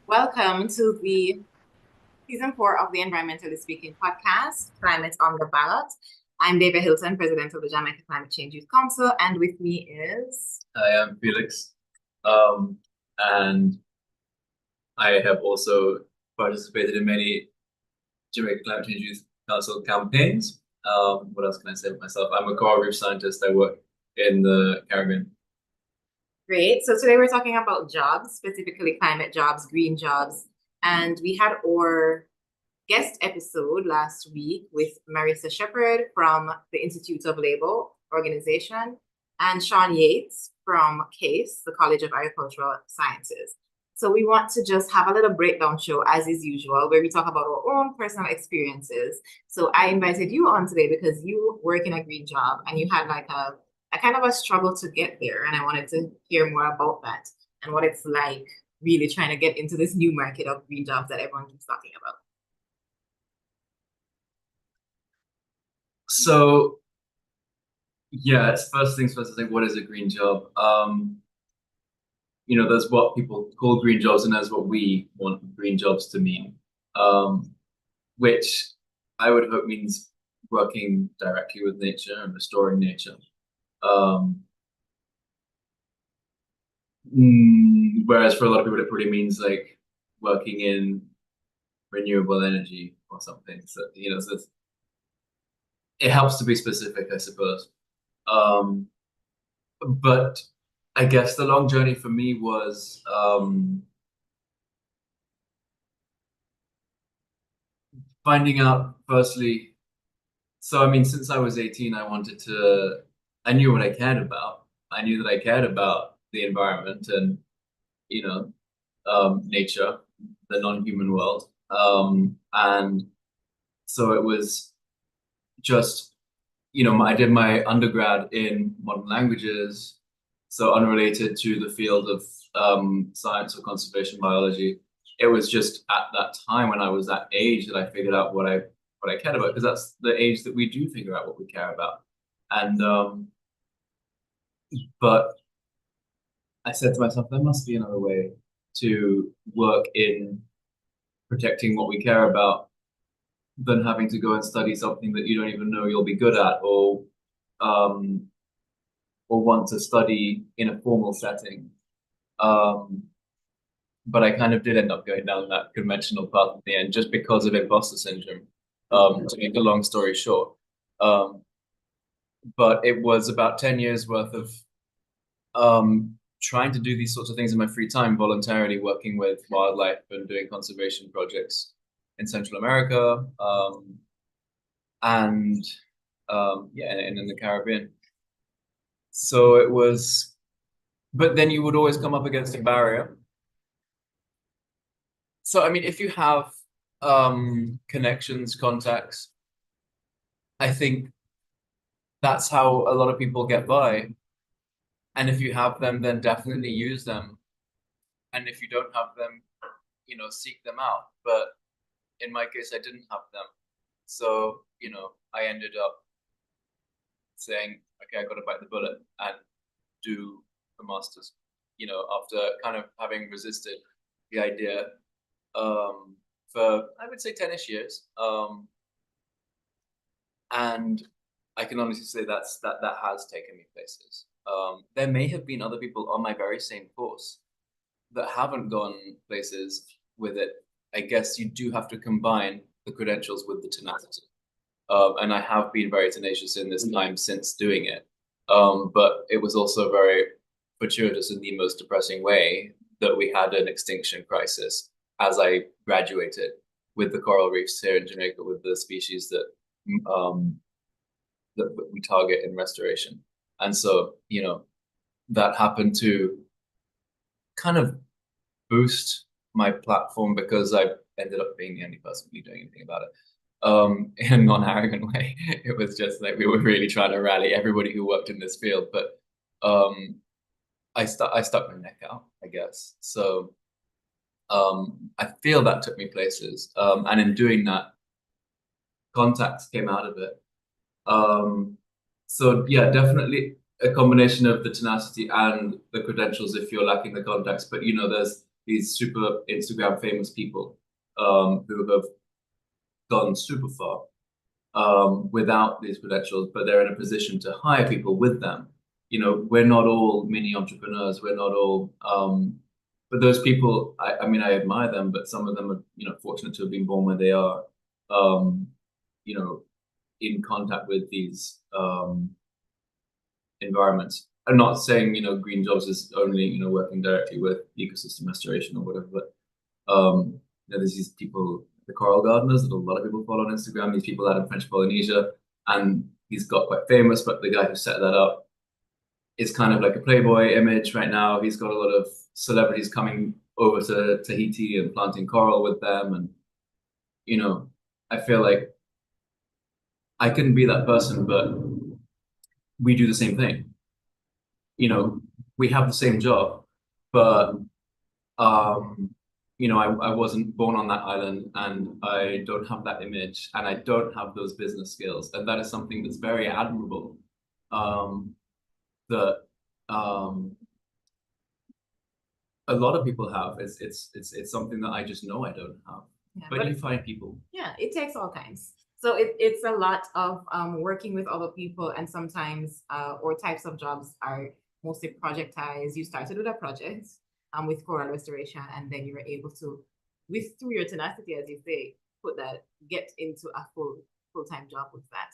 Welcome to the season 4 of the Environmentally Speaking podcast, Climate on the Ballot. I'm David Hilton, President of the Jamaica Climate Change Youth Council, and with me is I am Felix, and I have also participated in many Jamaica Climate Change Youth Council campaigns. What else can I say about myself? I'm a coral reef scientist. I work in the Caribbean. great. So today we're talking about jobs, specifically climate jobs, green jobs. And we had our guest episode last week with Marissa Shepherd from the Institute of Labor organization and Sean Yates from CASE, the College of Agricultural Sciences. So we want to just have a little breakdown show as is usual, where we talk about our own personal experiences. So I invited you on today because you work in a green job and you had like a kind of a struggle to get there. And I wanted to hear more about that and what it's like really trying to get into this new market of green jobs that everyone keeps talking about. So yeah, it's first things first. I think what is a green job? There's what people call green jobs, and there's what we want green jobs to mean, which I would hope means working directly with nature and restoring nature. Um, Whereas for a lot of people, it probably means like working in renewable energy or something. So it helps to be specific, I suppose. Um, but I guess the long journey for me was finding out firstly. So, I mean, since I was 18, I knew what I cared about. I knew that I cared about the environment and, you know, nature, the non-human world. And so it was just, I did my undergrad in modern languages, so unrelated to the field of science or conservation biology. It was just at that time when I was that age that I figured out what I cared about, because that's the age that we do figure out what we care about. And but I said to myself, there must be another way to work in protecting what we care about than having to go and study something that you don't even know you'll be good at, um, or want to study in a formal setting. Um, but I kind of did end up going down that conventional path in the end, just because of imposter syndrome. To make a long story short, um, but it was about 10 years worth of trying to do these sorts of things in my free time, voluntarily working with wildlife and doing conservation projects in Central America, and yeah, and in the Caribbean. So it was, but then you would always come up against a barrier. So I mean, if you have connections, contacts, I think that's how a lot of people get by. And if you have them, then definitely use them. And if you don't have them, seek them out. But in my case, I didn't have them. So, I ended up saying, okay, I got to bite the bullet and do the master's, after kind of having resisted the idea for, I would say, 10-ish years. And I can honestly say that has taken me places. There may have been other people on my very same course that haven't gone places with it. I guess you do have to combine the credentials with the tenacity. And I have been very tenacious in this time since doing it. But it was also very fortuitous in the most depressing way that we had an extinction crisis as I graduated with the coral reefs here in Jamaica, with the species um, that we target in restoration. And so, that happened to kind of boost my platform because I ended up being the only person really doing anything about it. In a non-arrogant way. It was just like we were really trying to rally everybody who worked in this field, but I stuck my neck out, I guess. So I feel that took me places. And in doing that, contacts came out of it. So yeah, definitely a combination of the tenacity and the credentials if you're lacking the contacts. But there's these super Instagram famous people who have gone super far without these credentials, but they're in a position to hire people with them. You know, we're not all mini entrepreneurs. We're not all, but those people, I mean, I admire them, but some of them are, you know, fortunate to have been born where they are, um, you know, in contact with these environments. I'm not saying, you know, green jobs is only, you know, working directly with ecosystem restoration or whatever, but you know, there's these people, the coral gardeners that a lot of people follow on Instagram, these people out in French Polynesia, and he's got quite famous, but the guy who set that up is kind of like a Playboy image right now. He's got a lot of celebrities coming over to Tahiti and planting coral with them. And, you know, I feel like I couldn't be that person, but we do the same thing. You know, we have the same job, but um, you know, I wasn't born on that island and I don't have that image and I don't have those business skills. And that is something that's very admirable. That a lot of people have. It's something that I just know I don't have. Yeah, but you find people. Yeah, it takes all kinds. So it's a lot of working with other people, and sometimes or types of jobs are mostly projectized. You started with a project with coral restoration, and then you were able to, with through your tenacity, as you say, get into a full-time job with that.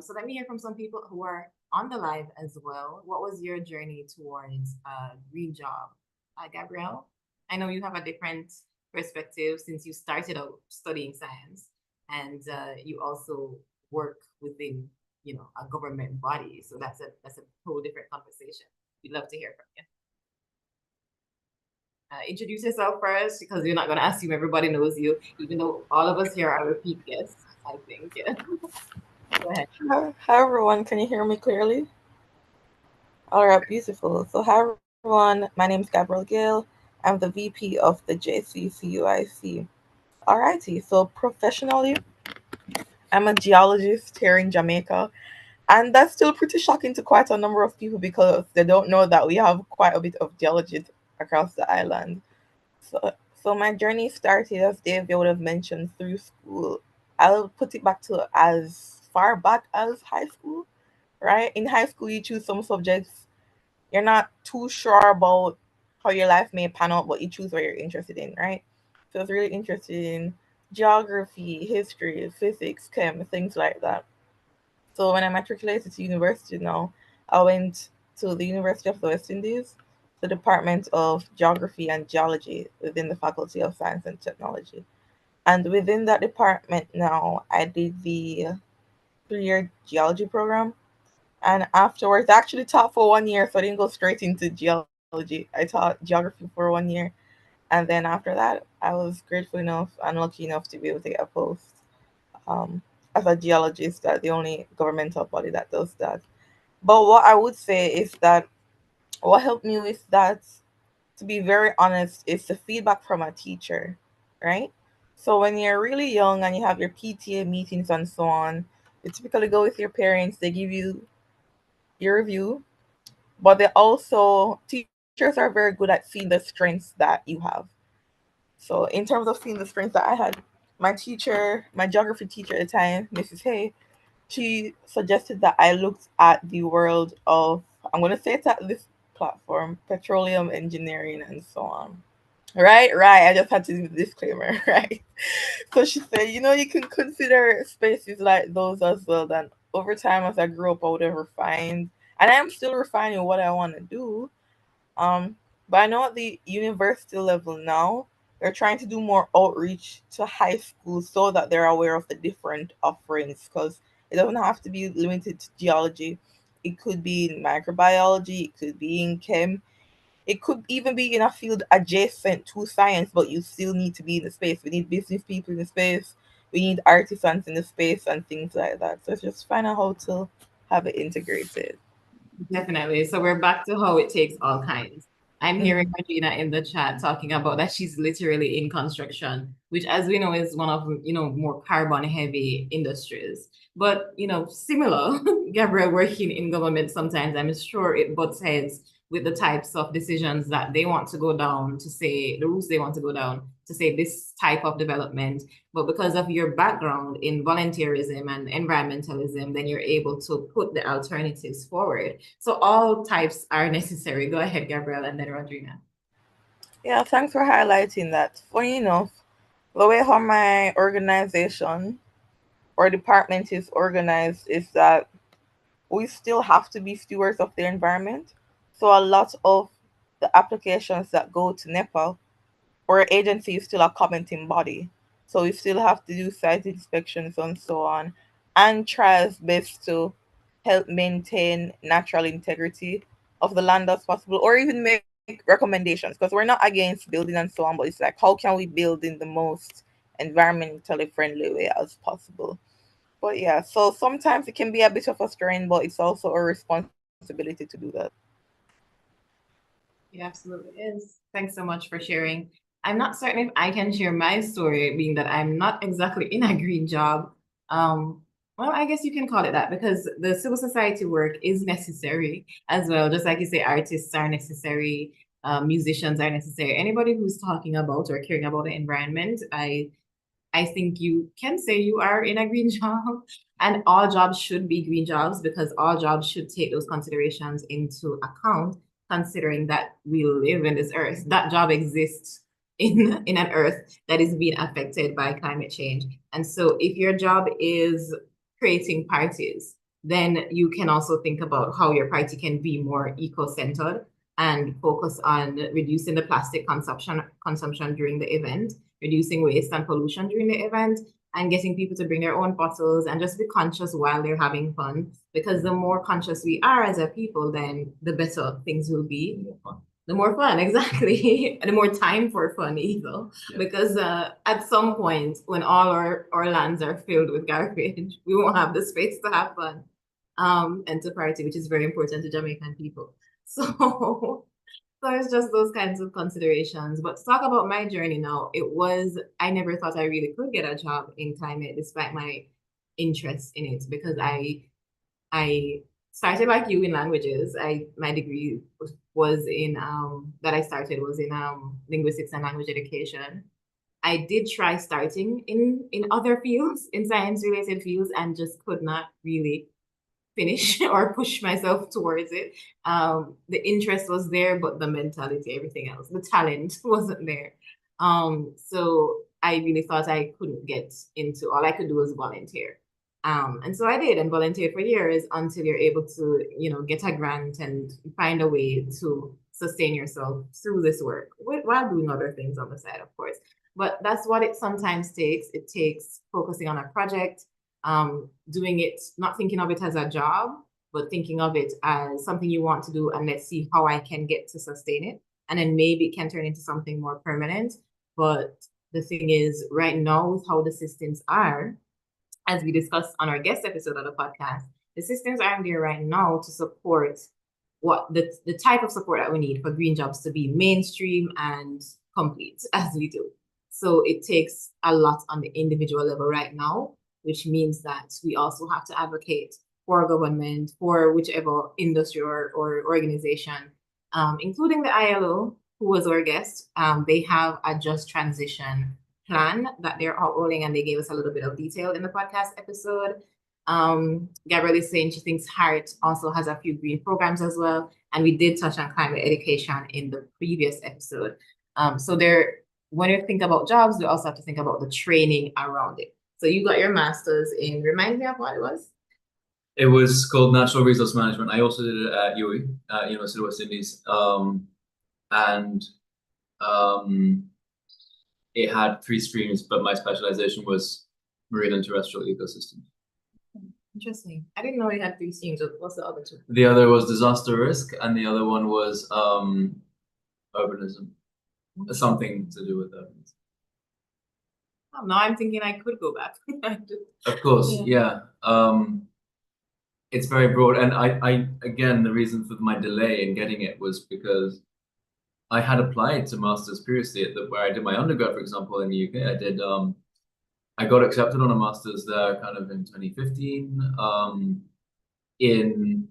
So let me hear from some people who are on the live as well. What was your journey towards a green job, Gabrielle? I know you have a different perspective since you started out studying science, and you also work within, you know, a government body. So that's a whole different conversation. We'd love to hear from you. Introduce yourself first, because we're not going to assume everybody knows you, even though all of us here are repeat guests, I think. Yeah. Go ahead. Hi everyone, can you hear me clearly? All right, beautiful. So hi everyone, my name is Gabrielle Gill. I'm the VP of the JCCUIC. Alrighty, so professionally, I'm a geologist here in Jamaica, and that's still pretty shocking to quite a number of people because they don't know that we have quite a bit of geologists across the island. So my journey started, as Dave would have mentioned, through school. I'll put it back to as far back as high school, right? In high school, you choose some subjects you're not too sure about how your life may pan out, but you choose what you're interested in, right? So I was really interested in geography, history, physics, chem, things like that. So when I matriculated to university now, I went to the University of the West Indies, the Department of Geography and Geology within the Faculty of Science and Technology. And within that department now, I did the 3 year geology program. And afterwards, I actually taught for 1 year, so I didn't go straight into geology. I taught geography for 1 year. And then after that, I was grateful enough and lucky enough to be able to get a post um, as a geologist at the only governmental body that does that. But what I would say is that what helped me with that, to be very honest, is the feedback from a teacher, right? So when you're really young and you have your PTA meetings and so on, you typically go with your parents, they give you your review, but they also, teachers are very good at seeing the strengths that you have. So in terms of seeing the strengths that I had, my geography teacher at the time, Mrs. Hay, she suggested that I looked at the world of, I'm going to say it at this platform, petroleum engineering and so on. Right. I just had to do the disclaimer, right? So she said, you can consider spaces like those as well. Then over time, as I grew up, I would have refined, and I am still refining what I want to do. Um, but I know at the university level now, they're trying to do more outreach to high schools so that they're aware of the different offerings, because it doesn't have to be limited to geology. It could be in microbiology, it could be in chem, it could even be in a field adjacent to science, but you still need to be in the space. We need business people in the space, we need artisans in the space, and things like that. So it's just find out how to have it integrated. Definitely. So we're back to how it takes all kinds. I'm hearing Mhm. Regina in the chat talking about that she's literally in construction, which, as we know, is one of, more carbon heavy industries. But, similar, Gabrielle working in government sometimes, I'm sure it butts heads with the types of decisions that they want to go down to say the routes they want to go down to say this type of development. But because of your background in volunteerism and environmentalism, then you're able to put the alternatives forward. So all types are necessary. Go ahead, Gabrielle, and then Rodrina. Yeah, thanks for highlighting that. Funny enough, the way how my organization or department is organized is that we still have to be stewards of the environment. So a lot of the applications that go to NEPA or agency is still a commenting body. So we still have to do site inspections and so on and try as best to help maintain natural integrity of the land as possible or even make recommendations because we're not against building and so on, but it's like how can we build in the most environmentally friendly way as possible. But yeah, so sometimes it can be a bit of a strain, but it's also a responsibility to do that. It absolutely is. Thanks so much for sharing. I'm not certain if I can share my story, being that I'm not exactly in a green job. Um, well, I guess you can call it that because the civil society work is necessary as well. Just like you say, artists are necessary, musicians are necessary. Anybody who's talking about or caring about the environment, I think you can say you are in a green job, and all jobs should be green jobs because all jobs should take those considerations into account, considering that we live in this earth. That job exists in an earth that is being affected by climate change. And so if your job is creating parties, then you can also think about how your party can be more eco-centered and focus on reducing the plastic consumption during the event, reducing waste and pollution during the event, and getting people to bring their own bottles and just be conscious while they're having fun. Because the more conscious we are as a people, then the better things will be. The more fun, exactly. And the more time for fun, either. Yeah. Because at some point, when all our lands are filled with garbage, we won't have the space to have fun and to party, which is very important to Jamaican people. So so it's just those kinds of considerations. But to talk about my journey now, I never thought I really could get a job in climate despite my interest in it because I started like you in languages. My degree was in that I started was in linguistics and language education. I did try starting in other fields, in science related fields, and just could not really finish or push myself towards it. The interest was there, but the mentality, everything else, the talent wasn't there. So I really thought I couldn't get into, all I could do was volunteer. And so I did and volunteered for years until you're able to, get a grant and find a way to sustain yourself through this work while doing other things on the side, of course. But that's what it sometimes takes. It takes focusing on a project, doing it, not thinking of it as a job, but thinking of it as something you want to do and let's see how I can get to sustain it. And then maybe it can turn into something more permanent. But the thing is, right now, with how the systems are, as we discussed on our guest episode of the podcast, the systems aren't there right now to support what the type of support that we need for green jobs to be mainstream and complete as we do. So it takes a lot on the individual level right now, which means that we also have to advocate for government, for whichever industry or organization, including the ILO, who was our guest. They have a just transition plan that they're outrolling, and they gave us a little bit of detail in the podcast episode. Gabrielle is saying she thinks HART also has a few green programs as well, and we did touch on climate education in the previous episode. So when you think about jobs, we also have to think about the training around it. So you got your master's in, remind me of what it was? It was called Natural Resource Management. I also did it at UWI, University of West Indies. And it had 3 streams, but my specialization was marine and terrestrial ecosystems. Interesting. I didn't know it had 3 streams. What's the other 2? The other was disaster risk, and the other one was urbanism. Something to do with urbanism. Oh, now I'm thinking I could go back. Of course, yeah. It's very broad, and I again, the reason for my delay in getting it was because I had applied to masters previously where I did my undergrad, for example, in the UK. I got accepted on a master's there kind of in 2015 in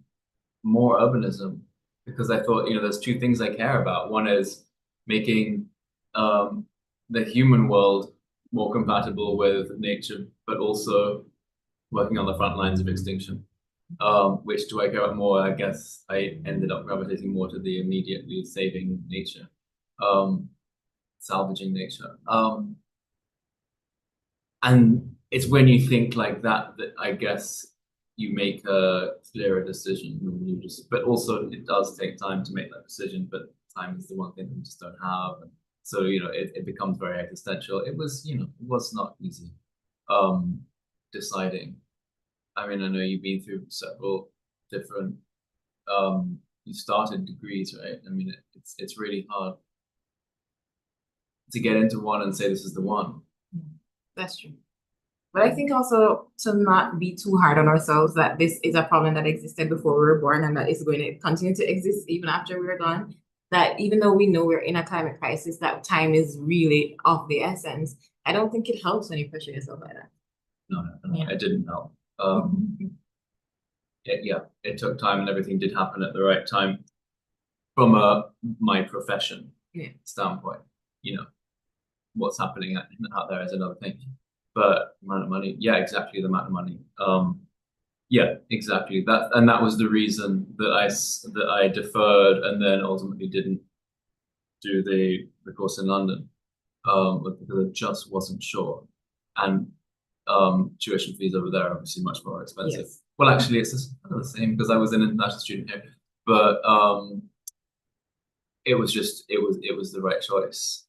more urbanism. because I thought, there's two things I care about. One is making the human world more compatible with nature, but also working on the front lines of extinction. Which do I care about more? I guess I ended up gravitating more to the immediately saving nature, salvaging nature. And it's when you think like that that I guess you make a clearer decision. But also it does take time to make that decision. But time is the one thing that we just don't have. And so it becomes very existential. It was not easy deciding. I mean, I know you've been through several different. You started degrees, right? I mean, it's really hard to get into one and say this is the one. That's true. But I think also to not be too hard on ourselves that this is a problem that existed before we were born and that is going to continue to exist even after we're gone. That even though we know we're in a climate crisis, that time is really of the essence. I don't think it helps when you pressure yourself like that. No, it didn't help. It took time and everything did happen at the right time from my profession standpoint. What's happening out there is another thing. But amount of money, yeah, exactly the amount of money. Yeah, exactly that, and that was the reason that I deferred and then ultimately didn't do the course in London, because I just wasn't sure, and tuition fees over there are obviously much more expensive. Yes. Well, actually, it's kind of the same because I was an international student here, but it was the right choice.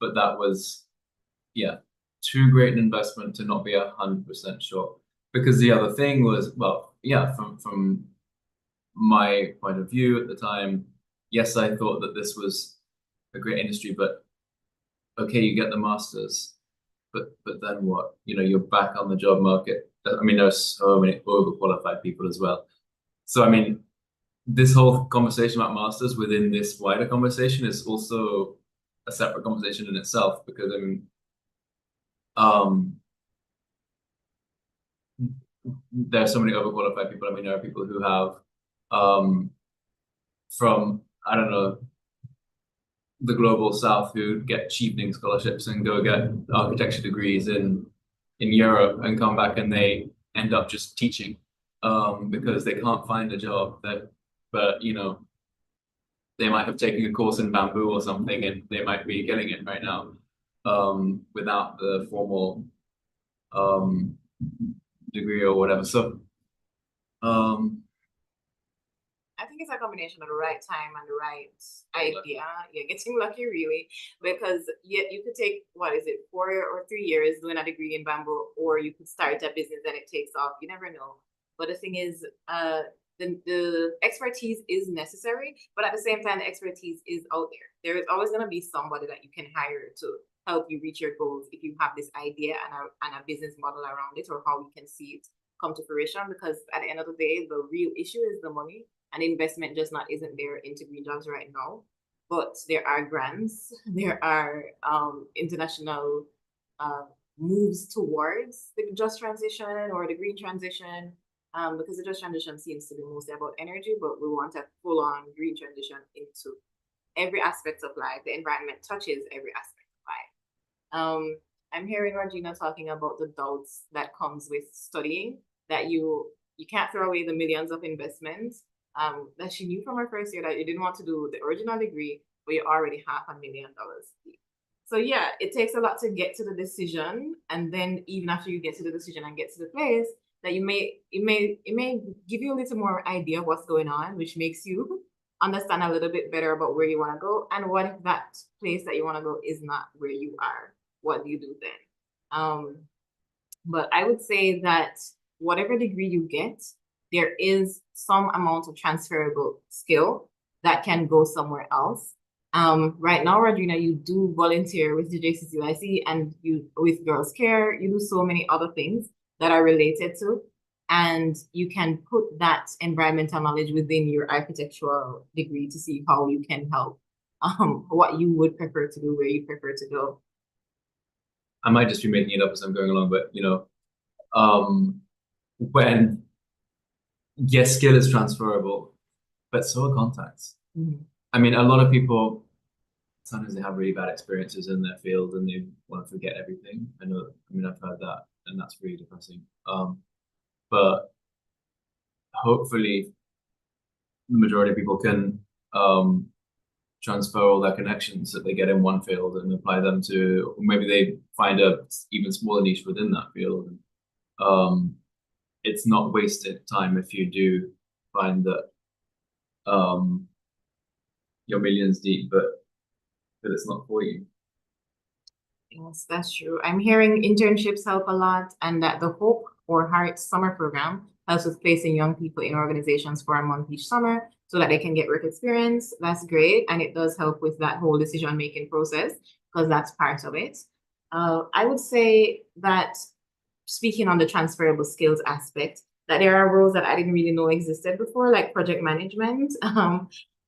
But that was, too great an investment to not be 100% sure. Because the other thing was, well, yeah, from my point of view at the time, yes, I thought that this was a great industry, but okay, you get the masters, but then what? You're back on the job market. I mean, there's so many overqualified people as well. So I mean, this whole conversation about masters within this wider conversation is also a separate conversation in itself, because I mean, there are so many overqualified people. I mean, there are people who have from, I don't know, the global south who get cheapening scholarships and go get architecture degrees in Europe and come back and they end up just teaching because they can't find a job. But they might have taken a course in bamboo or something and they might be getting it right now without the formal degree or whatever. So I think it's a combination of the right time and the right idea. Yeah, getting lucky really, because you could take, what is it, 4 or 3 years doing a degree in bamboo, or you could start a business and it takes off. You never know. But the thing is, the expertise is necessary, but at the same time, the expertise is out there. There is always going to be somebody that you can hire to help you reach your goals if you have this idea and a business model around it, or how you can see it come to fruition. Because at the end of the day, the real issue is the money, and investment just isn't there into green jobs right now. But there are grants, there are international moves towards the just transition or the green transition. Because the just transition seems to be mostly about energy, but we want a full-on green transition into every aspect of life. The environment touches every aspect of life. I'm hearing Regina talking about the doubts that comes with studying, that you can't throw away the millions of investments that she knew from her first year, that you didn't want to do the original degree, but you already have $1 million. So yeah, it takes a lot to get to the decision, and then even after you get to the decision and get to the place, that it may give you a little more idea of what's going on, which makes you understand a little bit better about where you want to go. And what if that place that you want to go is not where you are? What do you do then? But I would say that whatever degree you get, there is some amount of transferable skill that can go somewhere else. Right now, Rodrina, you do volunteer with the JCCUIC and you with Girls Care. You do so many other things that are related to, and you can put that environmental knowledge within your architectural degree to see how you can help, what you would prefer to do, where you prefer to go. I might just be making it up as I'm going along, but when yes, skill is transferable, but so are contacts. Mhm. I mean, a lot of people sometimes they have really bad experiences in their field and they want to forget everything. I know, I mean, I've heard that, and that's really depressing. But hopefully, the majority of people can transfer all their connections that they get in one field and apply them to, or maybe they find a even smaller niche within that field. Um, it's not wasted time if you do find that um, you're millions deep, but it's not for you. Yes, that's true. I'm hearing internships help a lot, and that the Hope or Heart summer program helps with placing young people in organizations for a month each summer so that they can get work experience. That's great. And it does help with that whole decision-making process because that's part of it. I would say that speaking on the transferable skills aspect, that there are roles that I didn't really know existed before, like project management.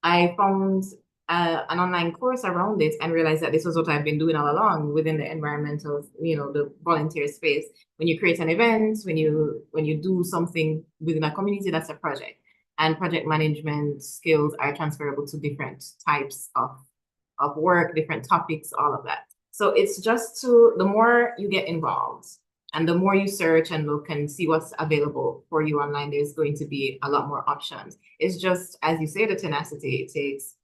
I found an online course around it and realized that this was what I've been doing all along within the environmental, the volunteer space. When you create an event, when you do something within a community, that's a project. And project management skills are transferable to different types of work, different topics, all of that. So it's just the more you get involved and the more you search and look and see what's available for you online, there's going to be a lot more options. It's just, as you say, the tenacity it takes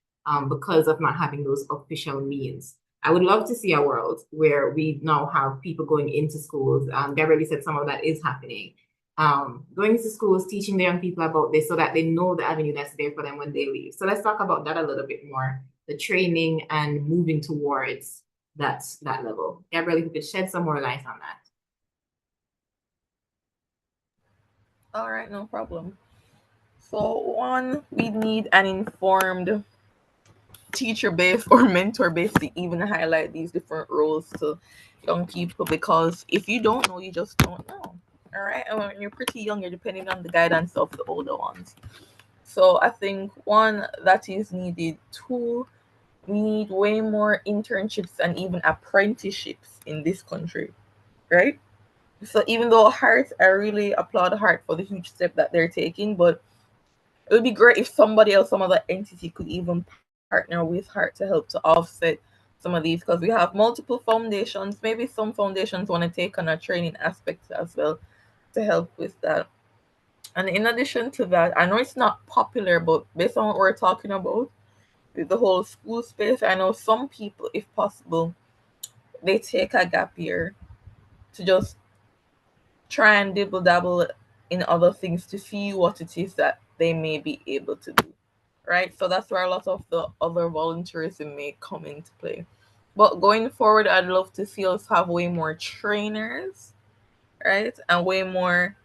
because of not having those official means. I would love to see a world where we now have people going into schools. Gabrielle said some of that is happening. Going into schools, teaching the young people about this so that they know the avenue that's there for them when they leave. So let's talk about that a little bit more, the training and moving towards that level. Gabrielle, if you could shed some more light on that. All right, no problem. So, one, we need an informed teacher base or mentor base to even highlight these different roles to young people, because if you don't know, you just don't know. All right. And when you're pretty young, you're depending on the guidance of the older ones. So, I think one, that is needed. Two, we need way more internships and even apprenticeships in this country, right? So even though Heart, I really applaud Heart for the huge step that they're taking, but it would be great if somebody else, some other entity could even partner with Heart to help to offset some of these, because we have multiple foundations. Maybe some foundations want to take on a training aspect as well to help with that. And in addition to that, I know it's not popular, but based on what we're talking about with the whole school space, I know some people, if possible, they take a gap year to just try and dibble dabble in other things to see what it is that they may be able to do. Right? So that's where a lot of the other volunteerism may come into play. But going forward, I'd love to see us have way more trainers, right? And way more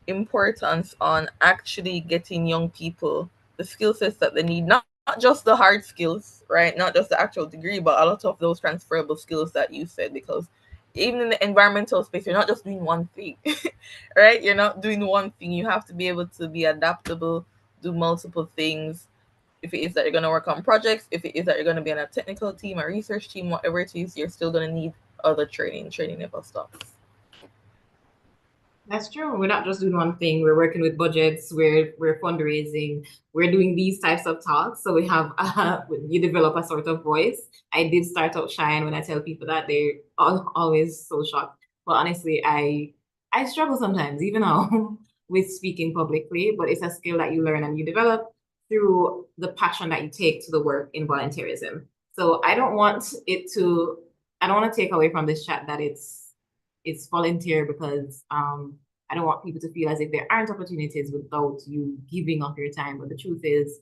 importance on actually getting young people the skill sets that they need, not just the hard skills, right? Not just the actual degree, but a lot of those transferable skills that you said, because even in the environmental space, you're not just doing one thing, right? You're not doing one thing. You have to be able to be adaptable, do multiple things. If it is that you're going to work on projects, if it is that you're going to be on a technical team, a research team, whatever it is, you're still going to need other training. Training never stops. That's true. We're not just doing one thing. We're working with budgets. We're fundraising. We're doing these types of talks. So we have you develop a sort of voice. I did start out shy, and when I tell people that, they're always so shocked. But honestly, I struggle sometimes, even now, with speaking publicly. But it's a skill that you learn and you develop through the passion that you take to the work in volunteerism. So I don't want to take away from this chat that it's volunteer because I don't want people to feel as if there aren't opportunities without you giving up your time. But the truth is,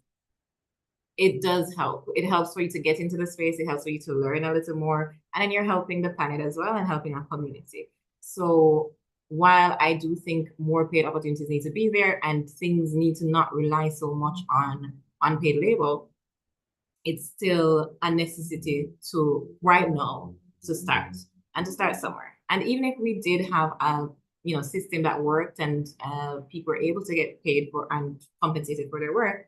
it does help. It helps for you to get into the space. It helps for you to learn a little more. And then you're helping the planet as well and helping our community. So while I do think more paid opportunities need to be there and things need to not rely so much on unpaid labor, it's still a necessity to right now to start and to start somewhere. And even if we did have a system that worked and people were able to get paid for and compensated for their work,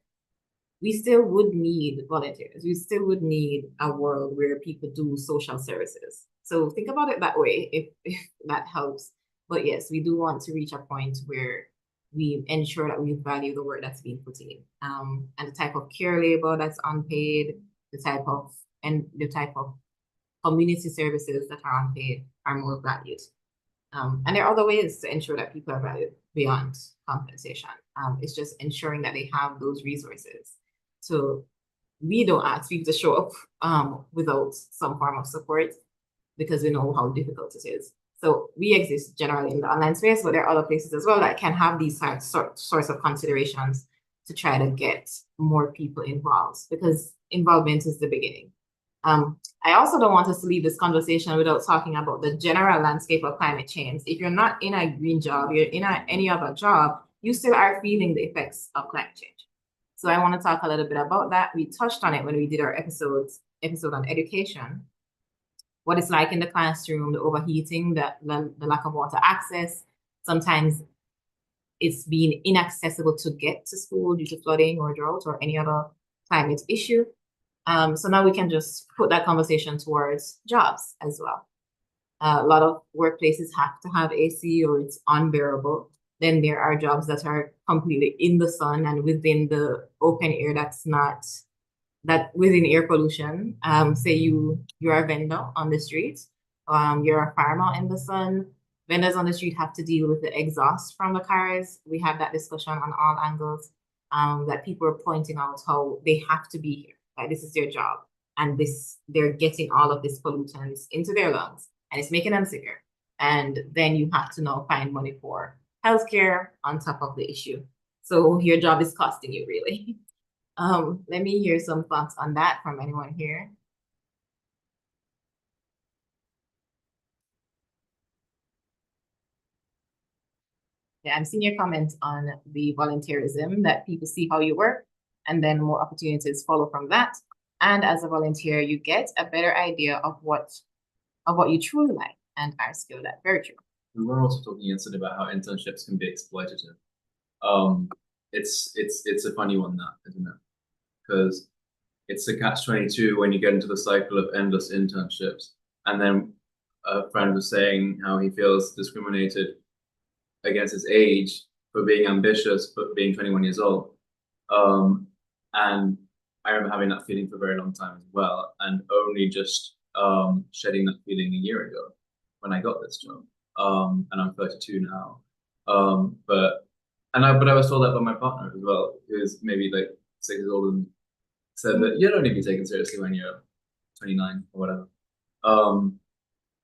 we still would need volunteers. We still would need a world where people do social services. So think about it that way, if that helps. But yes, we do want to reach a point where we ensure that we value the work that's being put in. And the type of care labor that's unpaid, the type of community services that are unpaid are more valued. And there are other ways to ensure that people are valued beyond compensation. It's just ensuring that they have those resources. So we don't ask people to show up without some form of support because we know how difficult it is. So we exist generally in the online space, but there are other places as well that can have these sorts of considerations to try to get more people involved, because involvement is the beginning. I also don't want us to leave this conversation without talking about the general landscape of climate change. If you're not in a green job, you're in any other job, you still are feeling the effects of climate change. So I want to talk a little bit about that. We touched on it when we did our episode on education. What it's like in the classroom, the overheating, the lack of water access. Sometimes it's being inaccessible to get to school due to flooding or drought or any other climate issue. So now we can just put that conversation towards jobs as well. A lot of workplaces have to have AC or it's unbearable. Then there are jobs that are completely in the sun and within the open air that within air pollution. Say you're a vendor on the street, you're a farmer in the sun. Vendors on the street have to deal with the exhaust from the cars. We had that discussion on all angles, that people are pointing out how they have to be here. Like this is their job, and they're getting all of these pollutants into their lungs, and it's making them sicker. And then you have to now find money for healthcare on top of the issue. So your job is costing you, really. Let me hear some thoughts on that from anyone here. Yeah, I'm seeing your comments on the volunteerism, that people see how you work and then more opportunities follow from that. And as a volunteer, you get a better idea of what you truly like and are skilled at. Very true. We were also talking yesterday about how internships can be exploitative. It's a funny one, that, isn't it? Because it's a catch-22 when you get into the cycle of endless internships. And then a friend was saying how he feels discriminated against his age for being ambitious, but being 21 years old. And I remember having that feeling for a very long time as well, and only just shedding that feeling a year ago when I got this job. And I'm 32 now. But I was told that by my partner as well, who's maybe like 6 years older, and said that you'll only be taken seriously when you're 29 or whatever.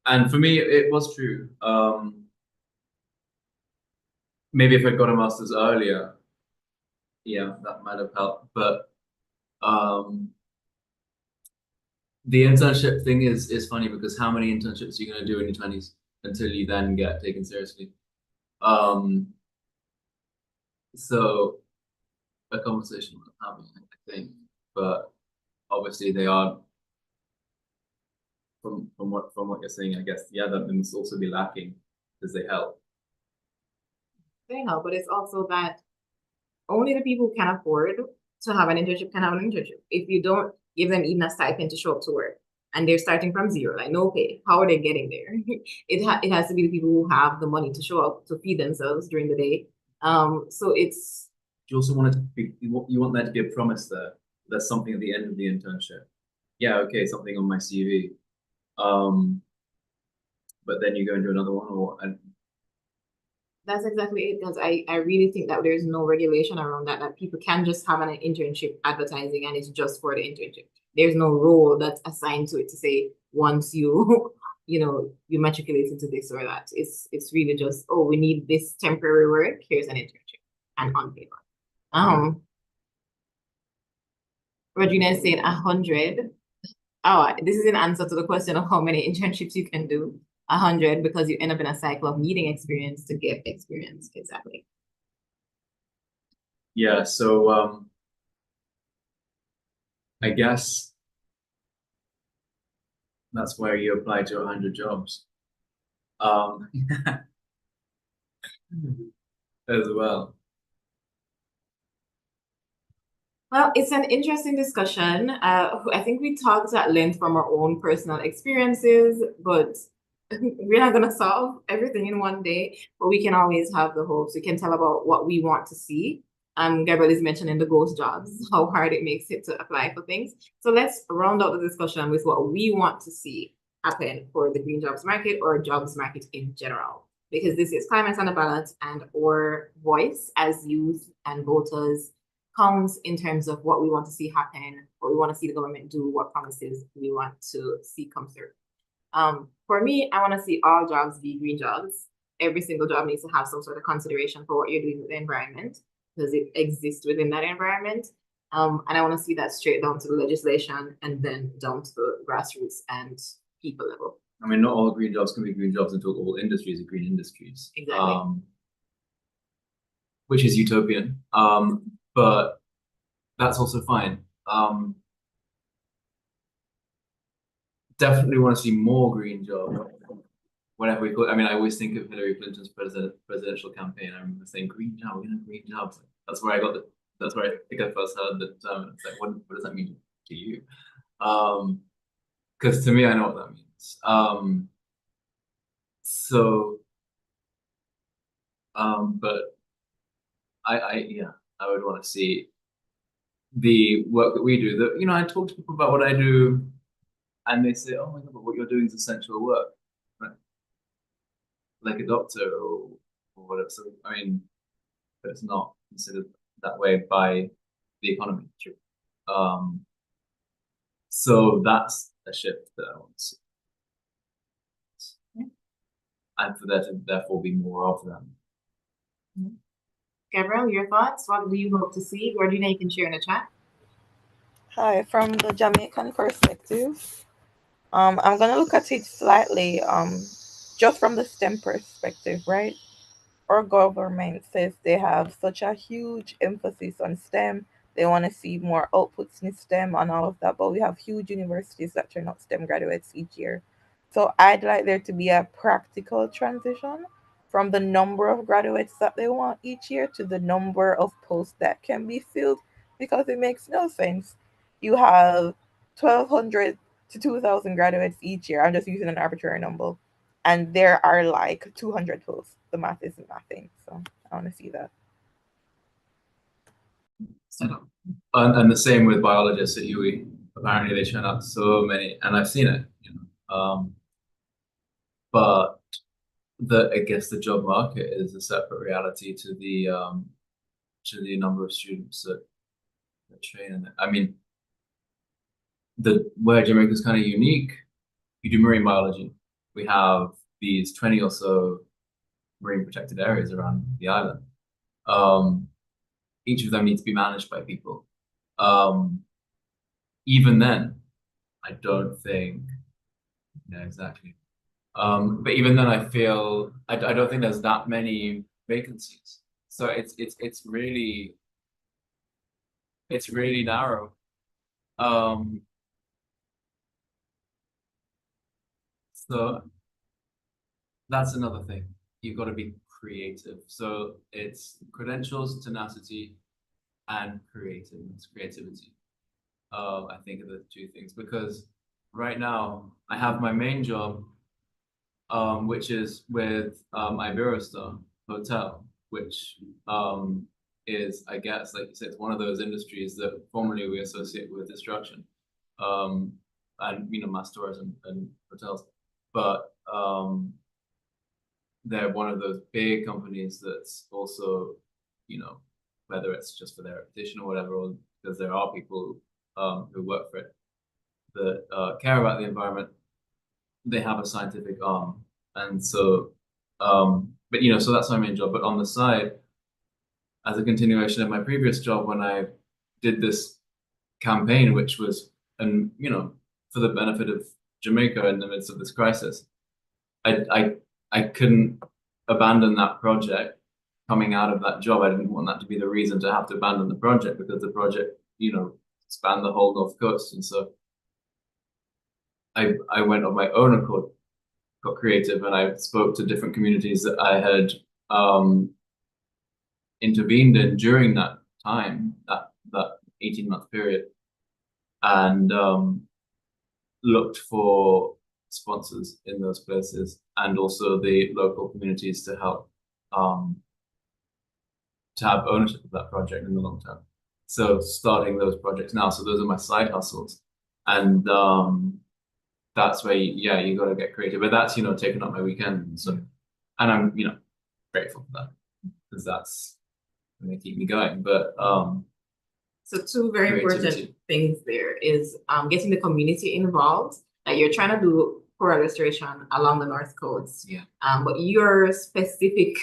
And for me, it was true. Maybe if I'd got a master's earlier, yeah, that might have helped. But the internship thing is funny, because how many internships are you going to do in your 20s until you then get taken seriously? So a conversation worth having, I think. But obviously they are, from what you're saying, I guess, yeah, that must also be lacking because they help. They help, but it's also that only the people who can afford to have an internship can have an internship. If you don't give them even a stipend to show up to work, and they're starting from zero, like no pay, how are they getting there? It has to be the people who have the money to show up to feed themselves during the day. So it's. You also want it to be, you want there to be a promise there. There's something at the end of the internship. Yeah, okay, something on my CV. But then you go and do another one, That's exactly it, because I really think that there's no regulation around that people can just have an internship advertising and it's just for the internship. There's no role that's assigned to it to say once you you matriculate into this or that. It's really just, oh, we need this temporary work, here's an internship and unpaid one. Regina is saying 100. Oh, this is an answer to the question of how many internships you can do. 100, because you end up in a cycle of needing experience to get experience. Exactly. Yeah, so I guess that's where you apply to 100 jobs. As well. Well, it's an interesting discussion. I think we talked at length from our own personal experiences, but we're not gonna solve everything in one day, but we can always have the hopes. We can tell about what we want to see. Gabriel is mentioning the ghost jobs, how hard it makes it to apply for things. So let's round out the discussion with what we want to see happen for the green jobs market or jobs market in general. Because this is Climate on the Ballot, and our voice as youth and voters counts in terms of what we want to see happen, what we want to see the government do, what promises we want to see come through. For me, I want to see all jobs be green jobs. Every single job needs to have some sort of consideration for what you're doing with the environment because it exists within that environment. And I want to see that straight down to the legislation and then down to the grassroots and people level. I mean, not all green jobs can be green jobs until all industries are green industries. Exactly. Which is utopian. But that's also fine. Definitely want to see more green jobs. Whenever we call, I mean, I always think of Hillary Clinton's presidential campaign. I remember saying green job, we're gonna have green jobs. That's where I got the. That's where I think I first heard the term. It's like, what does that mean to you? Because to me, I know what that means. But yeah, I would want to see the work that we do. That, you know, I talk to people about what I do, and they say, "Oh my God, but what you're doing is essential work, right? Like a doctor or whatever." So I mean, but it's not considered that way by the economy. True. So that's a shift that I want to see, and for there to therefore be more of them. Gabriel, your thoughts? What do you hope to see? Or do you know you can share in the chat? Hi, from the Jamaican perspective, I'm gonna look at it slightly, just from the STEM perspective, right? Our government says they have such a huge emphasis on STEM. They want to see more outputs in STEM and all of that, but we have huge universities that turn out STEM graduates each year. So I'd like there to be a practical transition from the number of graduates that they want each year to the number of posts that can be filled, because it makes no sense. You have 1,200 to 2,000 graduates each year. I'm just using an arbitrary number, and there are like 200 posts. The math isn't nothing. So I want to see that. And the same with biologists at UE. Apparently, they churn out so many, and I've seen it. You know, but I guess the job market is a separate reality to the number of students that train in it. I mean, where Jamaica is kind of unique, you do marine biology. We have these 20 or so marine protected areas around the island. Each of them needs to be managed by people. Even then, I don't think, yeah, exactly. But even then, I feel I don't think there's that many vacancies. So it's really narrow. So that's another thing. You've got to be creative. So it's credentials, tenacity, and creativity. I think are the two things, because right now I have my main job, which is with Iberostar Hotel, which is, I guess, like you said, it's one of those industries that formerly we associate with destruction, and you know, mass tourism and hotels, but they're one of those big companies that's also, you know, whether it's just for their reputation or whatever, or because there are people who work for it that care about the environment, they have a scientific arm. And so, but you know, so that's my main job. But on the side, as a continuation of my previous job, when I did this campaign, which was, and you know, for the benefit of Jamaica in the midst of this crisis, I couldn't abandon that project coming out of that job. I didn't want that to be the reason to have to abandon the project, because the project, you know, spanned the whole North Coast. And so I went on my own accord, got creative, and I spoke to different communities that I had intervened in during that time, that 18-month period, and looked for sponsors in those places and also the local communities to help to have ownership of that project in the long term. So starting those projects now. So those are my side hustles. And that's where you got to get creative. But that's, taking up my weekend. And so, and I'm, grateful for that because that's going to keep me going. But so two very important things there is getting the community involved. That you're trying to do coral restoration along the North Coast. Yeah. But your specific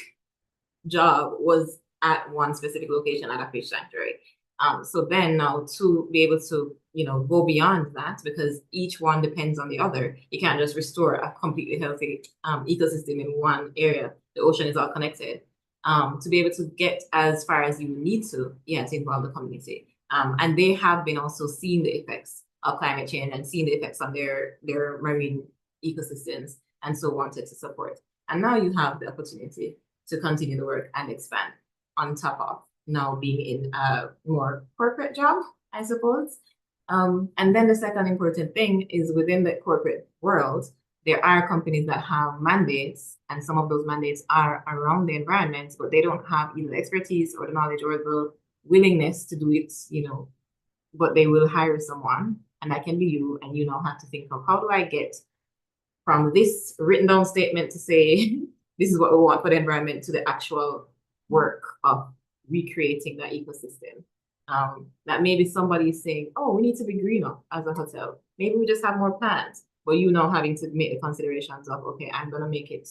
job was at one specific location at a fish sanctuary. So then now to be able to, go beyond that, because each one depends on the other. You can't just restore a completely healthy ecosystem in one area. The ocean is all connected. To be able to get as far as you need to involve the community. And they have been also seeing the effects of climate change and seeing the effects on their marine ecosystems, and so wanted to support. And now you have the opportunity to continue the work and expand on top of now being in a more corporate job, I suppose. And then the second important thing is within the corporate world, there are companies that have mandates, and some of those mandates are around the environment, but they don't have either the expertise or the knowledge or the willingness to do it, but they will hire someone, and that can be you, and you now have to think of how do I get from this written down statement to say this is what we want for the environment to the actual work of recreating that ecosystem. That maybe somebody is saying, oh, we need to be greener as a hotel. Maybe we just have more plants, but you now having to make the considerations of, okay, I'm going to make it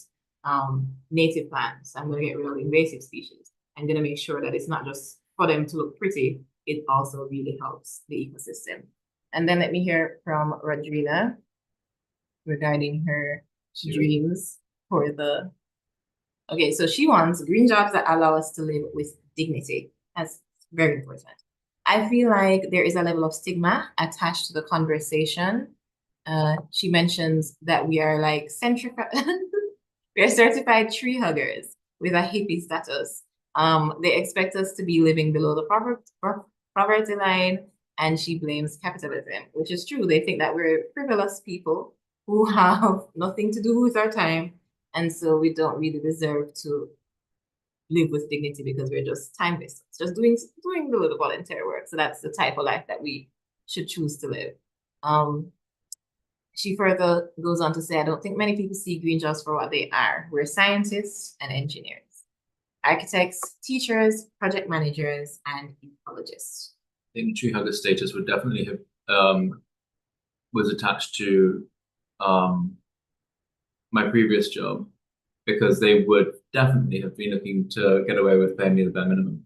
native plants. I'm going to get rid of invasive species. I'm going to make sure that it's not just for them to look pretty, it also really helps the ecosystem. And then let me hear from Rodrina regarding her dreams for the... Okay, so she wants green jobs that allow us to live with dignity. That's very important. I feel like there is a level of stigma attached to the conversation. She mentions that we are like we are certified tree huggers with a hippie status. They expect us to be living below the poverty line, and she blames capitalism, which is true. They think that we're frivolous people who have nothing to do with our time, and so we don't really deserve to live with dignity because we're just time wasters, just doing the little volunteer work. So that's the type of life that we should choose to live. She further goes on to say, I don't think many people see green jobs for what they are. We're scientists and engineers, architects, teachers, project managers, and ecologists. I think tree hugger status would definitely have was attached to my previous job, because they would definitely have been looking to get away with paying me the bare minimum.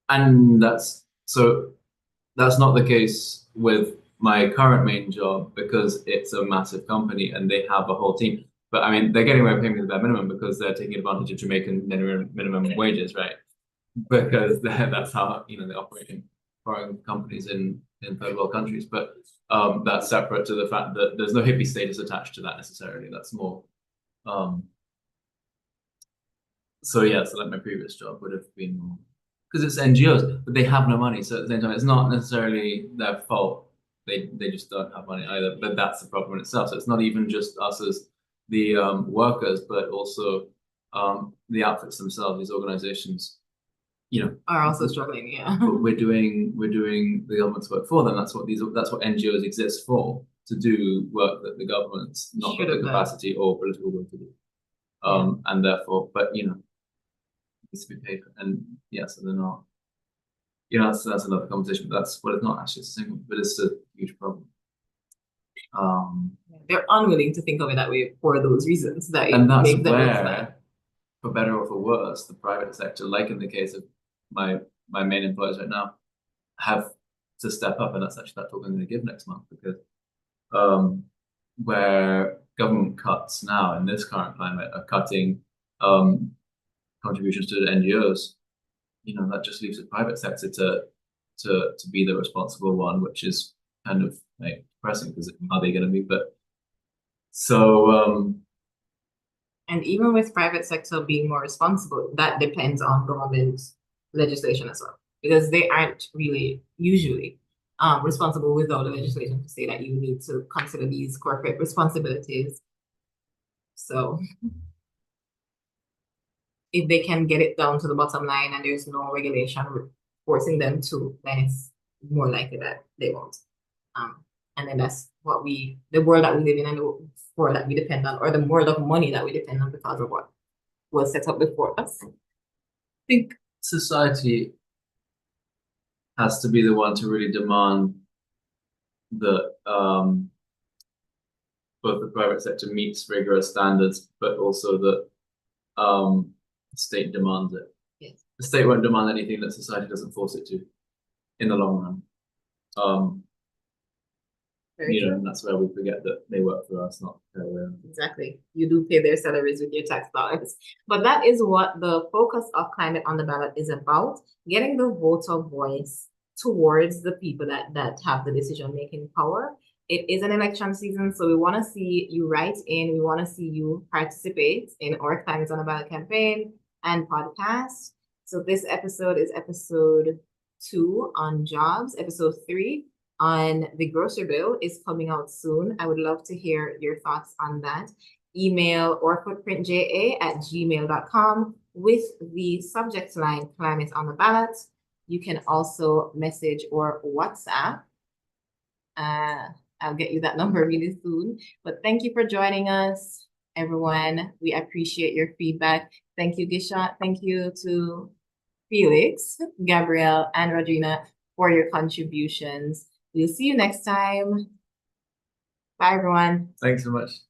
And that's not the case with my current main job, because it's a massive company and they have a whole team. But I mean, they're getting away with paying me the bare minimum because they're taking advantage of Jamaican minimum wages, right? Because that's how they operate in foreign companies in third world countries. But that's separate to the fact that there's no hippie status attached to that necessarily. That's more so like my previous job would have been more, because it's NGOs, but they have no money. So at the same time, it's not necessarily their fault. They just don't have money either. But that's the problem in itself. So it's not even just us as the workers, but also the outfits themselves. These organizations, are also struggling. Yeah, but we're doing the government's work for them. That's what NGOs exist for, to do work that the government's not got the capacity or political will to do. And therefore, but it needs to be paid for. And so they're not. That's another conversation. But it's not actually a single, but it's a huge problem. They're unwilling to think of it that way for those reasons. And that's where, for better or for worse, the private sector, like in the case of my main employers right now, have to step up, and that's actually that talk I'm going to give next month, because where government cuts now in this current climate are cutting contributions to the NGOs, that just leaves the private sector to be the responsible one, which is kind of like depressing, because are they going to be? But so and even with private sector being more responsible, that depends on government legislation as well, because they aren't really usually responsible without the legislation to say that you need to consider these corporate responsibilities. So if they can get it down to the bottom line and there's no regulation forcing them to, then it's more likely that they won't. And then that's what the world that we live in and the world that we depend on, or the world of money that we depend on because of what was set up before us. I think society has to be the one to really demand that both the private sector meets rigorous standards, but also that the state demands it. Yes. The state won't demand anything that society doesn't force it to in the long run. And that's where we forget that they work for us, not their way. Exactly. You do pay their salaries with your tax dollars. But that is what the focus of Climate on the Ballot is about, getting the voter voice towards the people that have the decision-making power. It is an election season, so we want to see you write in. We want to see you participate in our Climate on the Ballot campaign and podcast. So this episode is episode 2 on jobs. Episode 3 on the grocery bill is coming out soon. I would love to hear your thoughts on that. Email orfootprintja@gmail.com with the subject line Climate on the Ballot. You can also message or WhatsApp. I'll get you that number really soon. But thank you for joining us, everyone. We appreciate your feedback. Thank you, Gisha. Thank you to Felix, Gabrielle, and Rodrina for your contributions. We'll see you next time. Bye, everyone. Thanks so much.